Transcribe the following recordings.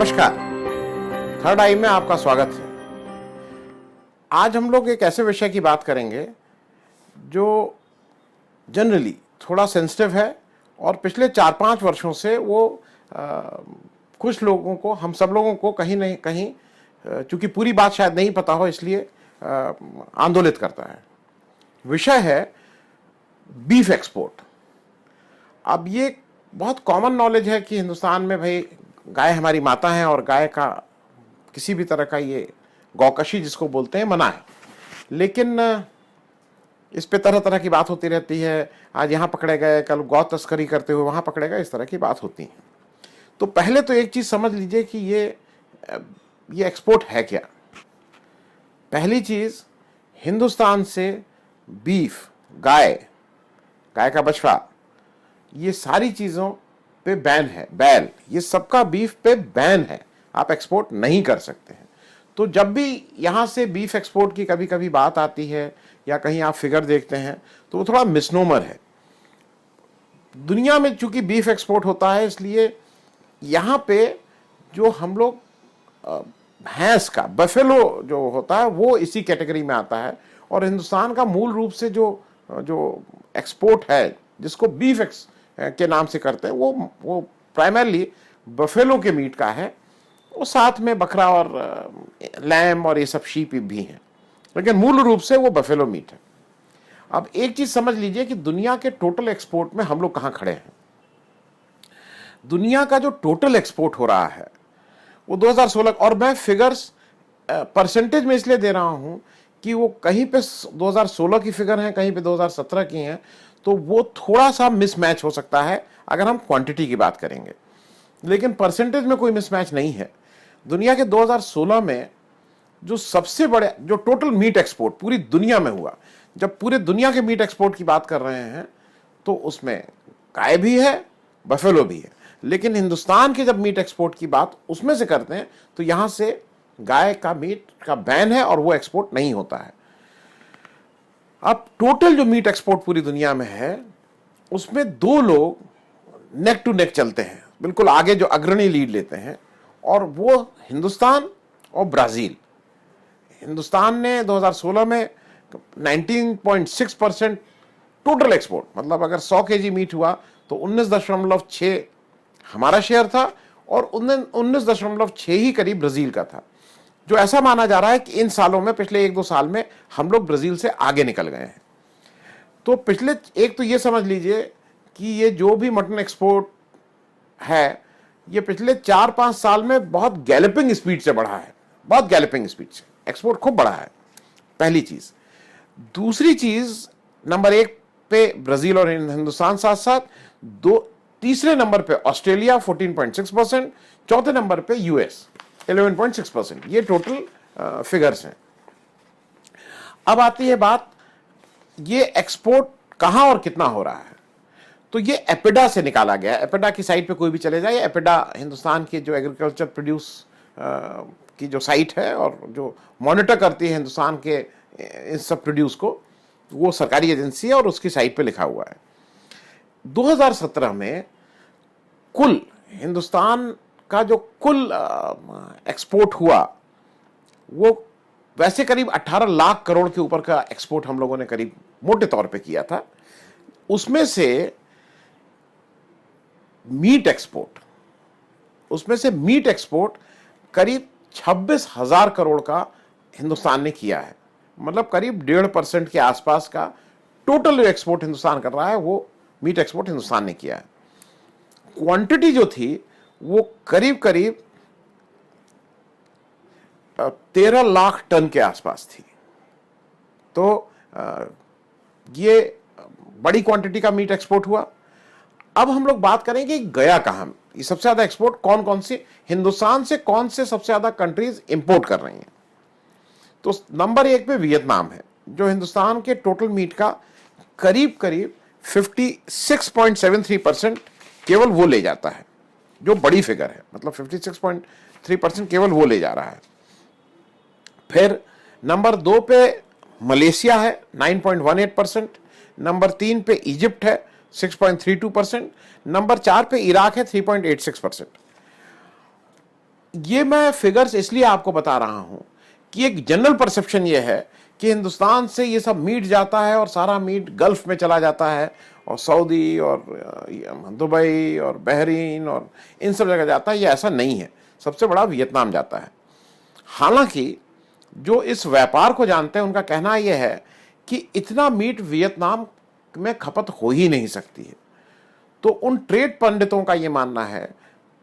नमस्कार। थर्ड आई में आपका स्वागत है। आज हम लोग एक ऐसे विषय की बात करेंगे जो जनरली थोड़ा सेंसिटिव है और पिछले 4-5 वर्षों से वो कुछ लोगों को, हम सब लोगों को कहीं नहीं कहीं, चूंकि पूरी बात शायद नहीं पता हो इसलिए आंदोलित करता है। विषय है बीफ एक्सपोर्ट। अब ये बहुत कॉमन नॉलेज है कि हिंदुस्तान में भाई गाय हमारी माता है और गाय का किसी भी तरह का ये गौकशी जिसको बोलते हैं मना है, लेकिन इस पे तरह तरह की बात होती रहती है। आज यहाँ पकड़े गए, कल गौ तस्करी करते हुए वहाँ पकड़े गए, इस तरह की बात होती है। तो पहले तो एक चीज़ समझ लीजिए कि ये एक्सपोर्ट है क्या। पहली चीज़, हिंदुस्तान से बीफ, गाय का बछड़ा, ये सारी चीज़ों पे बैन है। बैल, ये सबका बीफ पे बैन है, आप एक्सपोर्ट नहीं कर सकते हैं। तो जब भी यहाँ से बीफ एक्सपोर्ट की कभी कभी बात आती है या कहीं आप फिगर देखते हैं तो वो थोड़ा मिसनोमर है। दुनिया में चूंकि बीफ एक्सपोर्ट होता है इसलिए यहाँ पे जो हम लोग भैंस का, बफेलो जो होता है वो इसी कैटेगरी में आता है। और हिंदुस्तान का मूल रूप से जो एक्सपोर्ट है जिसको बीफ के नाम से करते हैं वो प्राइमरली बफेलो के मीट का है। वो साथ में बकरा और लैम और ये सब शीप भी हैं, लेकिन मूल रूप से वो बफेलो मीट है। अब एक चीज समझ लीजिए कि दुनिया के टोटल एक्सपोर्ट में हम लोग कहां खड़े हैं। दुनिया का जो टोटल एक्सपोर्ट हो रहा है वो 2016, और मैं फिगर्स परसेंटेज में इसलिए दे रहा हूं कि वो कहीं पे 2016 की फिगर है, कहीं पे 2017 की है, तो वो थोड़ा सा मिसमैच हो सकता है अगर हम क्वांटिटी की बात करेंगे, लेकिन परसेंटेज में कोई मिसमैच नहीं है। दुनिया के 2016 में जो सबसे बड़े जो टोटल मीट एक्सपोर्ट पूरी दुनिया में हुआ, जब पूरे दुनिया के मीट एक्सपोर्ट की बात कर रहे हैं तो उसमें गाय भी है, बफेलो भी है, लेकिन हिंदुस्तान के जब मीट एक्सपोर्ट की बात उसमें से करते हैं तो यहां से गाय का मीट का बैन है और वो एक्सपोर्ट नहीं होता है। अब टोटल जो मीट एक्सपोर्ट पूरी दुनिया में है उसमें दो लोग नेक टू नेक चलते हैं, बिल्कुल आगे जो अग्रणी लीड लेते हैं, और वो हिंदुस्तान और ब्राजील। हिंदुस्तान ने 2016 में 19.6% टोटल एक्सपोर्ट, मतलब अगर 100 केजी मीट हुआ तो 19.6 हमारा शेयर था और 19.6 ही करीब ब्राजील का था। जो ऐसा माना जा रहा है कि इन सालों में, पिछले 1-2 साल में हम लोग ब्राजील से आगे निकल गए हैं। तो पिछले एक तो ये समझ लीजिए कि ये जो भी मटन एक्सपोर्ट है ये पिछले 4-5 साल में बहुत गैलपिंग स्पीड से बढ़ा है, बहुत गैलपिंग स्पीड से एक्सपोर्ट खूब बढ़ा है, पहली चीज। दूसरी चीज, नंबर 1 पे ब्राजील और हिंदुस्तान साथ साथ, तीसरे नंबर पे ऑस्ट्रेलिया 14.6%, चौथे नंबर पे यूएस 11.6%। ये टोटल फिगर्स हैं। अब आती है बात, ये एक्सपोर्ट कहां और कितना हो रहा है। तो ये एपिडा से निकाला गया। एपिडा की साइट पे कोई भी चले जाए, एपिडा हिंदुस्तान की जो एग्रीकल्चर प्रोड्यूस की जो साइट है और जो मॉनिटर करती है हिंदुस्तान के इस सब प्रोड्यूस को, वो सरकारी एजेंसी है और उसकी साइट पे लिखा हुआ है। 2017 में कुल हिंदुस्तान का जो कुल एक्सपोर्ट हुआ वो वैसे करीब 18 लाख करोड़ के ऊपर का एक्सपोर्ट हम लोगों ने करीब मोटे तौर पे किया था। उसमें से मीट एक्सपोर्ट करीब 26,000 करोड़ का हिंदुस्तान ने किया है, मतलब करीब 1.5% के आसपास का टोटल जो एक्सपोर्ट हिंदुस्तान कर रहा है वो मीट एक्सपोर्ट हिंदुस्तान ने किया है। क्वांटिटी जो थी वो करीब 13 लाख टन के आसपास थी। तो ये बड़ी क्वांटिटी का मीट एक्सपोर्ट हुआ। अब हम लोग बात करेंगे गया कहां, ये सबसे ज्यादा एक्सपोर्ट कौन कौन सी, हिंदुस्तान से कौन से सबसे ज्यादा कंट्रीज इंपोर्ट कर रही हैं। तो नंबर 1 पे वियतनाम है, जो हिंदुस्तान के टोटल मीट का करीब 56.73% केवल वो ले जाता है, जो बड़ी फिगर है, मतलब 56.3% केवल वो ले जा रहा है। फिर नंबर 2 पे मलेशिया है 9.18%, नंबर 3 पे इजिप्ट है 6.32%, नंबर 4 पे इराक है 3.86%। ये मैं फिगर्स इसलिए आपको बता रहा हूं कि एक जनरल परसेप्शन ये है कि हिंदुस्तान से ये सब मीट जाता है और सारा मीट गल्फ में चला जाता है और सऊदी और दुबई और बहरीन और इन सब जगह जाता है। ये ऐसा नहीं है, सबसे बड़ा वियतनाम जाता है। हालांकि जो इस व्यापार को जानते हैं उनका कहना यह है कि इतना मीट वियतनाम में खपत हो ही नहीं सकती है। तो उन ट्रेड पंडितों का ये मानना है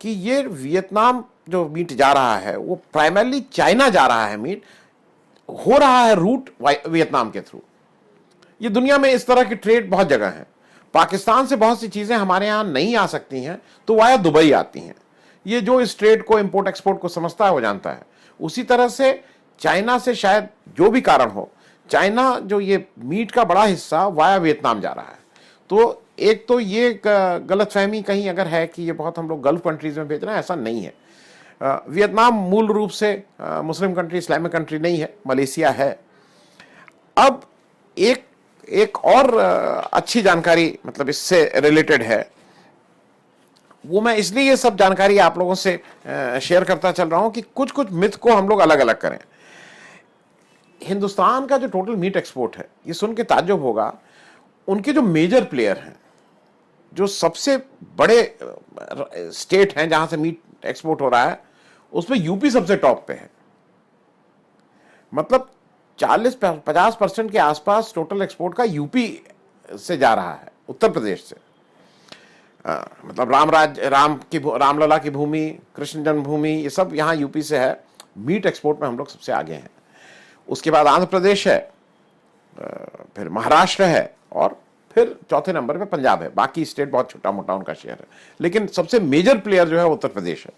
कि ये वियतनाम जो मीट जा रहा है वो प्राइमरली चाइना जा रहा है, मीट हो रहा है रूट वियतनाम के थ्रू। ये दुनिया में इस तरह की ट्रेड बहुत जगह है। पाकिस्तान से बहुत सी चीजें हमारे यहां नहीं आ सकती हैं तो वाया दुबई आती हैं। ये जो इस ट्रेड को, इंपोर्ट एक्सपोर्ट को समझता है वो जानता है। उसी तरह से चाइना से शायद जो भी कारण हो, चाइना जो ये मीट का बड़ा हिस्सा वाया वियतनाम जा रहा है। तो एक तो ये गलतफहमी कहीं अगर है कि ये बहुत हम लोग गल्फ कंट्रीज में भेज रहे हैं, ऐसा नहीं है। वियतनाम मूल रूप से मुस्लिम कंट्री, इस्लामिक कंट्री नहीं है, मलेशिया है। अब एक और अच्छी जानकारी मतलब इससे रिलेटेड है, वो मैं इसलिए ये सब जानकारी आप लोगों से शेयर करता चल रहा हूं कि कुछ कुछ मिथ को हम लोग अलग अलग करें। हिंदुस्तान का जो टोटल मीट एक्सपोर्ट है, ये सुन के ताज्जुब होगा, उनके जो मेजर प्लेयर हैं, जो सबसे बड़े स्टेट हैं जहां से मीट एक्सपोर्ट हो रहा है, उसमें यूपी सबसे टॉप पे है। मतलब 40-50% के आसपास टोटल एक्सपोर्ट का यूपी से जा रहा है, उत्तर प्रदेश से। मतलब रामलला की भूमि, कृष्ण जन्मभूमि, ये सब यहाँ यूपी से है। मीट एक्सपोर्ट में हम लोग सबसे आगे हैं। उसके बाद आंध्र प्रदेश है, फिर महाराष्ट्र है और फिर चौथे नंबर पे पंजाब है। बाकी स्टेट बहुत छोटा मोटा उनका शेयर है, लेकिन सबसे मेजर प्लेयर जो है उत्तर प्रदेश है।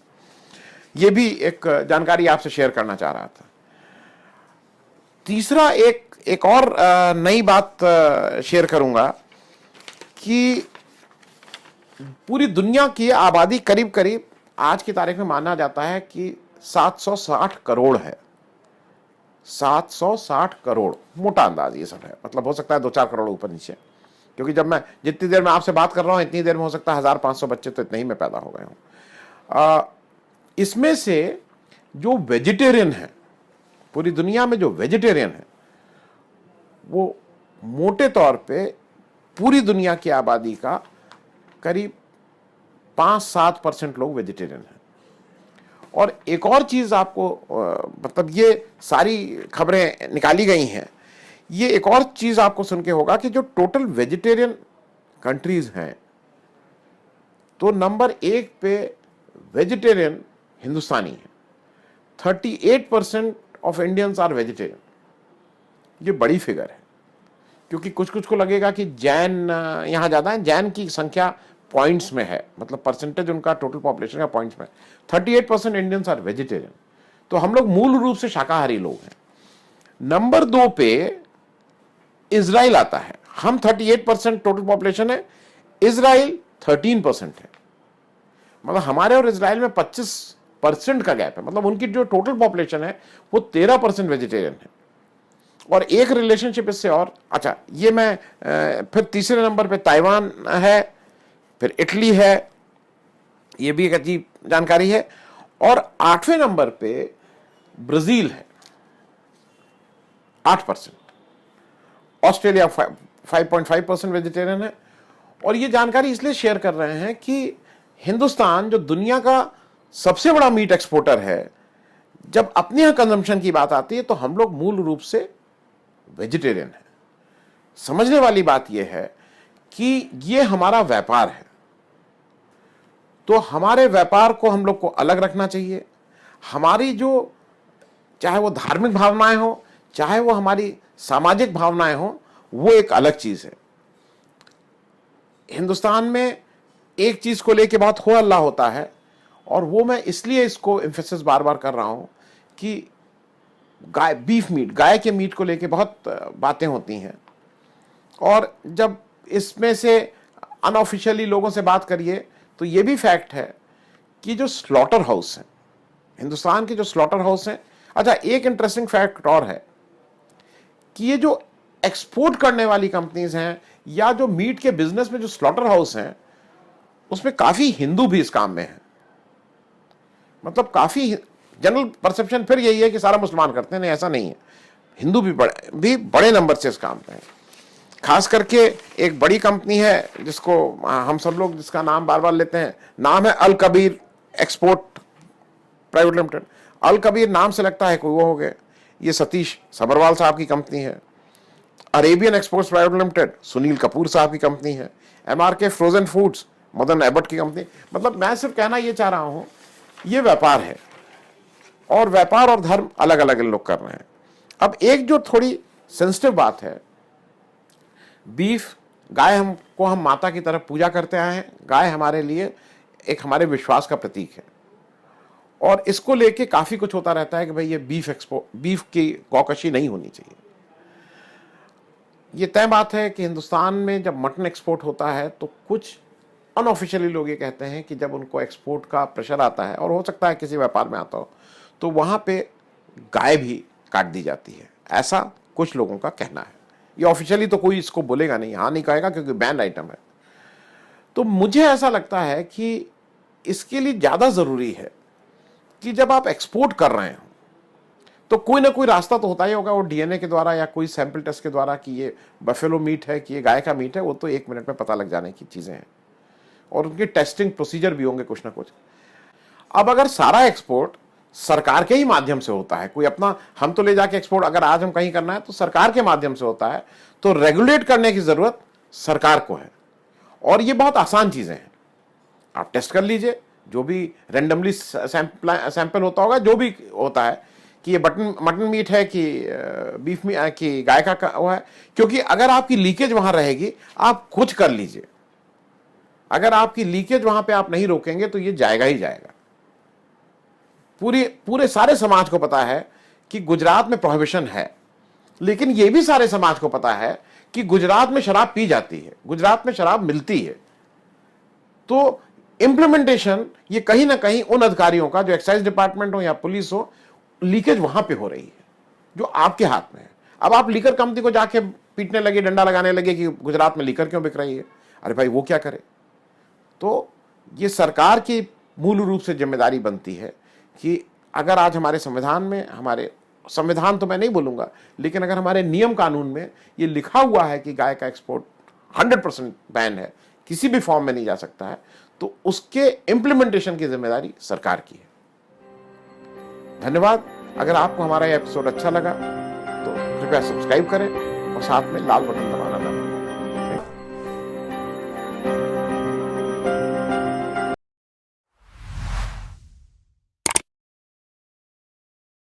ये भी एक जानकारी आपसे शेयर करना चाह रहा था। तीसरा एक और नई बात शेयर करूंगा कि पूरी दुनिया की आबादी करीब करीब आज की तारीख में माना जाता है कि 760 करोड़ है। 760 करोड़ मोटा अंदाज ये सब है, मतलब हो सकता है 2-4 करोड़ ऊपर नीचे, क्योंकि जब मैं जितनी देर में आपसे बात कर रहा हूं इतनी देर में हो सकता है 1500 बच्चे तो इतने ही में पैदा हो गए हों। इसमें से जो वेजिटेरियन है, पूरी दुनिया में जो वेजिटेरियन है, वो मोटे तौर पे पूरी दुनिया की आबादी का करीब 5-7% लोग वेजिटेरियन हैं। और एक और चीज आपको मतलब ये सारी खबरें निकाली गई हैं, ये एक और चीज आपको सुन के होगा कि जो टोटल वेजिटेरियन कंट्रीज हैं, तो नंबर 1 पे वेजिटेरियन हिंदुस्तानी है। 38% ऑफ इंडियंस आर वेजिटेरियन। ये बड़ी फिगर है, क्योंकि कुछ कुछ को लगेगा कि जैन यहां ज्यादा है। जैन की संख्या पॉइंट्स में है, मतलब परसेंटेज उनका टोटल पॉपुलेशन का पॉइंट्स में। 38% इंडियंस आर वेजिटेरियन। तो हम लोग मूल रूप से शाकाहारी लोग हैं। नंबर 2 पे इजराइल आता है। हम 38% टोटल पॉपुलेशन है, इजराइल 13% है। मतलब हमारे और इजराइल में 25% का गैप है। मतलब उनकी जो टोटल पॉपुलेशन है वो 13% वेजिटेरियन है। और एक रिलेशनशिप इससे और अच्छा, ये मैं फिर तीसरे नंबर पे ताइवान है, फिर इटली है, ये भी एक अजीब जानकारी है। और 8वें नंबर पे ब्राजील है, 8%। ऑस्ट्रेलिया 5.5% वेजिटेरियन है। और ये जानकारी इसलिए शेयर कर रहे हैं कि हिंदुस्तान जो दुनिया का सबसे बड़ा मीट एक्सपोर्टर है, जब अपने यहां कंजम्पशन की बात आती है तो हम लोग मूल रूप से वेजिटेरियन है। समझने वाली बात यह है कि ये हमारा व्यापार है, तो हमारे व्यापार को हम लोग को अलग रखना चाहिए। हमारी जो, चाहे वो धार्मिक भावनाएं हो, चाहे वो हमारी सामाजिक भावनाएं हो, वो एक अलग चीज है। हिंदुस्तान में एक चीज को लेके बहुत हो हल्ला होता है, और वो मैं इसलिए इसको एम्फेसिस बार बार कर रहा हूं कि बीफ मीट, गाय के मीट को लेके बहुत बातें होती हैं। और जब इसमें से अनऑफिशियली लोगों से बात करिए तो ये भी फैक्ट है कि जो स्लॉटर हाउस है, हिंदुस्तान के जो स्लॉटर हाउस हैं, अच्छा एक इंटरेस्टिंग फैक्ट और है कि ये जो एक्सपोर्ट करने वाली कंपनीज हैं या जो मीट के बिजनेस में जो स्लॉटर हाउस हैं, उसमें काफी हिंदू भी इस काम में हैं। मतलब काफी जनरल परसेप्शन फिर यही है कि सारा मुसलमान करते हैं, नहीं ऐसा नहीं है, हिंदू भी बड़े नंबर से इस काम पे हैं। खास करके एक बड़ी कंपनी है जिसको हम सब लोग जिसका नाम बार बार लेते हैं, नाम है अल कबीर एक्सपोर्ट प्राइवेट लिमिटेड। अल कबीर नाम से लगता है कोई वो हो गए, ये सतीश सबरवाल साहब की कंपनी है। Arabian exports private limited Sunil Kapoor साहब की कंपनी है। MRK frozen foods Madan Abbott की कंपनी। मतलब मैं सिर्फ कहना ये चाह रहा हूं, ये व्यापार है और व्यापार और धर्म अलग अलग लोग कर रहे हैं। अब एक जो थोड़ी सेंसिटिव बात है, बीफ, गाय हमको हम माता की तरफ पूजा करते आए हैं, गाय हमारे लिए एक हमारे विश्वास का प्रतीक है और इसको लेके काफी कुछ होता रहता है कि भाई ये बीफ की गौकशी नहीं होनी चाहिए। ये तय बात है कि हिंदुस्तान में जब मटन एक्सपोर्ट होता है तो कुछ अनऑफिशियली लोग ये कहते हैं कि जब उनको एक्सपोर्ट का प्रेशर आता है, और हो सकता है किसी व्यापार में आता हो, तो वहां पे गाय भी काट दी जाती है, ऐसा कुछ लोगों का कहना है। ये ऑफिशियली तो कोई इसको बोलेगा नहीं, हाँ नहीं कहेगा क्योंकि बैन आइटम है। तो मुझे ऐसा लगता है कि इसके लिए ज्यादा जरूरी है कि जब आप एक्सपोर्ट कर रहे हो तो कोई ना कोई रास्ता तो होता ही होगा, वो DNA के द्वारा या कोई सैंपल टेस्ट के द्वारा कि ये बफेलो मीट है कि ये गाय का मीट है, वो तो 1 मिनट में पता लग जाने की चीजें हैं और उनके टेस्टिंग प्रोसीजर भी होंगे कुछ ना कुछ। अब अगर सारा एक्सपोर्ट सरकार के ही माध्यम से होता है, कोई अपना हम तो ले जाके एक्सपोर्ट अगर आज हम कहीं करना है तो सरकार के माध्यम से होता है, तो रेगुलेट करने की जरूरत सरकार को है और ये बहुत आसान चीजें हैं। आप टेस्ट कर लीजिए, जो भी रेंडमली सैंपल होता होगा, जो भी होता है कि ये मटन मीट है कि बीफ मीट कि गाय का वो है, क्योंकि अगर आपकी लीकेज वहां रहेगी, आप कुछ कर लीजिए, अगर आपकी लीकेज वहां पे आप नहीं रोकेंगे तो ये जाएगा ही जाएगा। पूरे सारे समाज को पता है कि गुजरात में प्रोहिबिशन है, लेकिन ये भी सारे समाज को पता है कि गुजरात में शराब पी जाती है, गुजरात में शराब मिलती है। तो इंप्लीमेंटेशन ये कहीं ना कहीं उन अधिकारियों का, जो एक्साइज डिपार्टमेंट हो या पुलिस हो, लीकेज वहां पे हो रही है जो आपके हाथ में है। अब आप लीकर कंपनी को जाके पीटने लगे, डंडा लगाने लगे कि गुजरात में लीकर क्यों बिक रही है, अरे भाई वो क्या करे। तो ये सरकार की मूल रूप से जिम्मेदारी बनती है कि अगर आज हमारे संविधान में, हमारे संविधान तो मैं नहीं बोलूंगा, लेकिन अगर हमारे नियम कानून में ये लिखा हुआ है कि गाय का एक्सपोर्ट 100% बैन है, किसी भी फॉर्म में नहीं जा सकता है, तो उसके इंप्लीमेंटेशन की जिम्मेदारी सरकार की है। धन्यवाद। अगर आपको हमारा यह एपिसोड अच्छा लगा तो कृपया सब्सक्राइब करें और साथ में लाल बटन दबाना